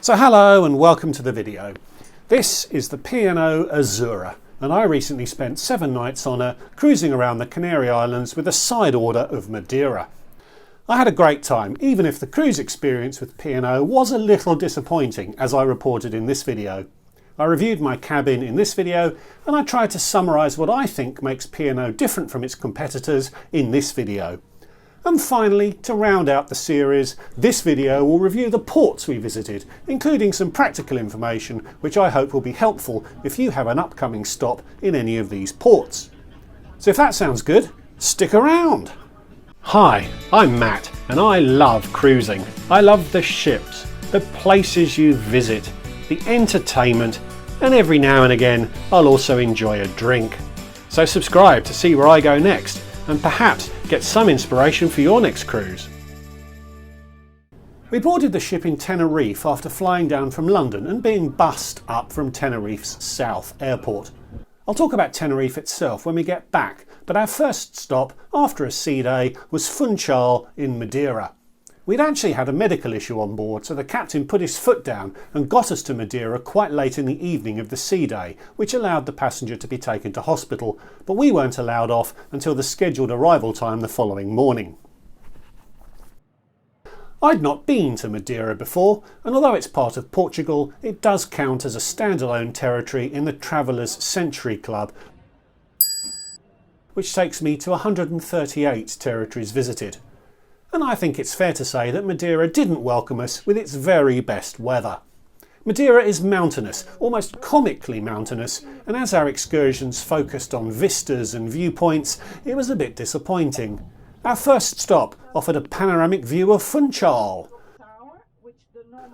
So hello and welcome to the video. This is the P&O Azura and I recently spent 7 nights on her cruising around the Canary Islands with a side order of Madeira. I had a great time, even if the cruise experience with P&O was a little disappointing, as I reported in this video. I reviewed my cabin in this video and I tried to summarise what I think makes P&O different from its competitors in this video. And finally, to round out the series, this video will review the ports we visited, including some practical information which I hope will be helpful if you have an upcoming stop in any of these ports. So if that sounds good, stick around! Hi, I'm Matt and I love cruising. I love the ships, the places you visit, the entertainment, and every now and again I'll also enjoy a drink. So subscribe to see where I go next and perhaps get some inspiration for your next cruise. We boarded the ship in Tenerife after flying down from London and being bussed up from Tenerife's South Airport. I'll talk about Tenerife itself when we get back, but our first stop after a sea day was Funchal in Madeira. We'd actually had a medical issue on board, so the captain put his foot down and got us to Madeira quite late in the evening of the sea day, which allowed the passenger to be taken to hospital, but we weren't allowed off until the scheduled arrival time the following morning. I'd not been to Madeira before, and although it's part of Portugal, it does count as a standalone territory in the Travellers Century Club, which takes me to 138 territories visited. And I think it's fair to say that Madeira didn't welcome us with its very best weather. Madeira is mountainous, almost comically mountainous, and as our excursions focused on vistas and viewpoints, it was a bit disappointing. Our first stop offered a panoramic view of Funchal.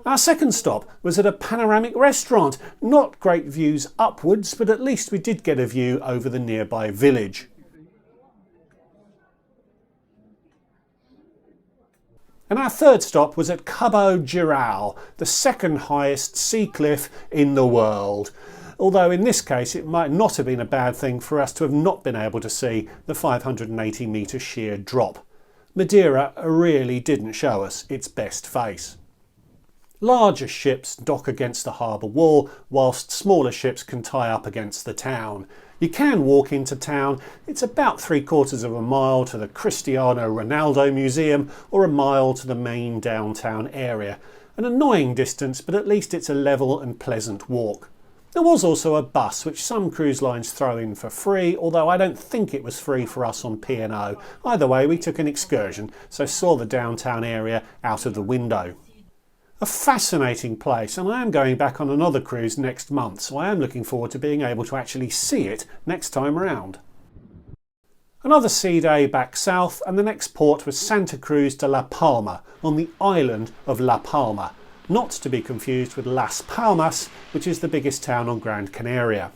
Our second stop was at a panoramic restaurant. Not great views upwards, but at least we did get a view over the nearby village. And our third stop was at Cabo Girau, the second highest sea cliff in the world. Although in this case it might not have been a bad thing for us to have not been able to see the 580 metre sheer drop. Madeira really didn't show us its best face. Larger ships dock against the harbour wall, whilst smaller ships can tie up against the town. You can walk into town. It's about 3/4 of a mile to the Cristiano Ronaldo Museum or a mile to the main downtown area. An annoying distance, but at least it's a level and pleasant walk. There was also a bus, which some cruise lines throw in for free, although I don't think it was free for us on P&O. Either way, we took an excursion, so saw the downtown area out of the window. A fascinating place, and I am going back on another cruise next month, so I am looking forward to being able to actually see it next time round. Another sea day back south, and the next port was Santa Cruz de la Palma on the island of La Palma, not to be confused with Las Palmas, which is the biggest town on Gran Canaria.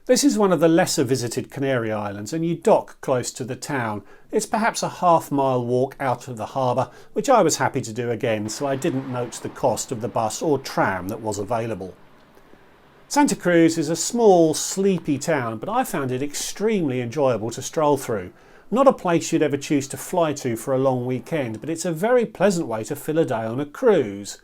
This is one of the lesser visited Canary Islands and you dock close to the town. It's perhaps a half-mile walk out of the harbour, which I was happy to do again, so I didn't note the cost of the bus or tram that was available. Santa Cruz is a small, sleepy town, but I found it extremely enjoyable to stroll through. Not a place you'd ever choose to fly to for a long weekend, but it's a very pleasant way to fill a day on a cruise.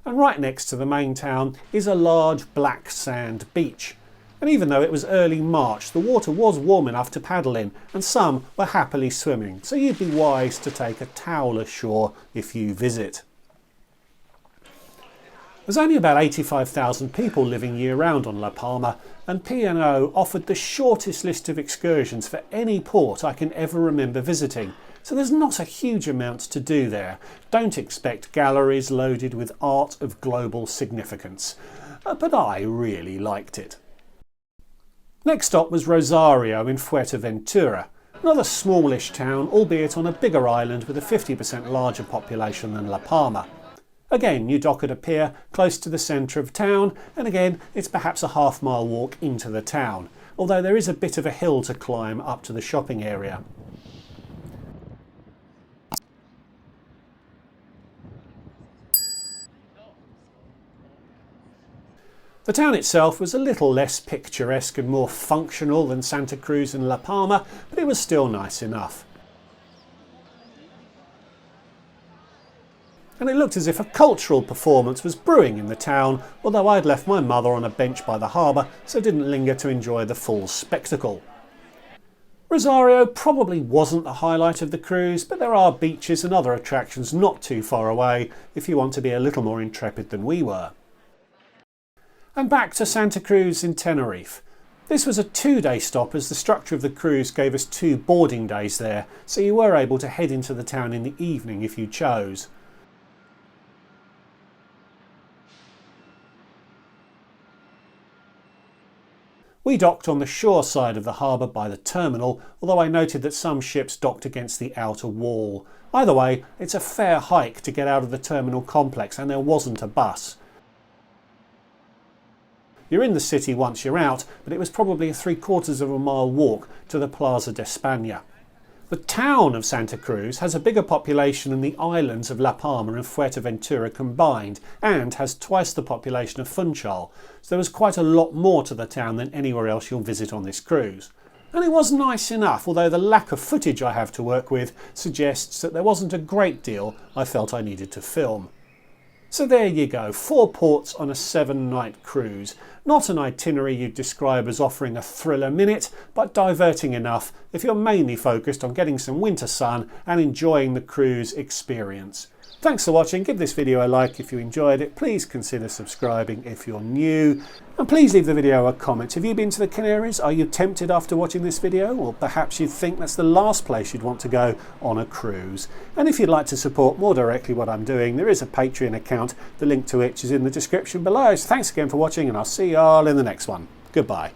And right next to the main town is a large black sand beach. And even though it was early March, the water was warm enough to paddle in, and some were happily swimming, so you'd be wise to take a towel ashore if you visit. There's only about 85,000 people living year-round on La Palma, and P&O offered the shortest list of excursions for any port I can ever remember visiting, so there's not a huge amount to do there. Don't expect galleries loaded with art of global significance, but I really liked it. Next stop was Rosario in Fuerteventura, another smallish town, albeit on a bigger island with a 50% larger population than La Palma. Again, you dock at a pier close to the centre of town, and again it's perhaps a half-mile walk into the town, although there is a bit of a hill to climb up to the shopping area. The town itself was a little less picturesque and more functional than Santa Cruz and La Palma, but it was still nice enough. and it looked as if a cultural performance was brewing in the town, although I'd left my mother on a bench by the harbour, so didn't linger to enjoy the full spectacle. Rosario probably wasn't the highlight of the cruise, but there are beaches and other attractions not too far away if you want to be a little more intrepid than we were. And back to Santa Cruz in Tenerife. This was a 2-day stop as the structure of the cruise gave us 2 boarding days there, so you were able to head into the town in the evening if you chose. We docked on the shore side of the harbour by the terminal, although I noted that some ships docked against the outer wall. Either way, it's a fair hike to get out of the terminal complex, and there wasn't a bus. You're in the city once you're out, but it was probably a 3/4 of a mile walk to the Plaza de España. The town of Santa Cruz has a bigger population than the islands of La Palma and Fuerteventura combined, and has twice the population of Funchal, so there was quite a lot more to the town than anywhere else you'll visit on this cruise. And it was nice enough, although the lack of footage I have to work with suggests that there wasn't a great deal I felt I needed to film. So there you go, 4 ports on a 7-night cruise. Not an itinerary you'd describe as offering a thrill a minute, but diverting enough if you're mainly focused on getting some winter sun and enjoying the cruise experience. Thanks for watching. Give this video a like if you enjoyed it. Please consider subscribing if you're new. And please leave the video a comment. Have you been to the Canaries? Are you tempted after watching this video? Or perhaps you think that's the last place you'd want to go on a cruise. And if you'd like to support more directly what I'm doing, there is a Patreon account, the link to which is in the description below. So thanks again for watching, and I'll see you all in the next one. Goodbye.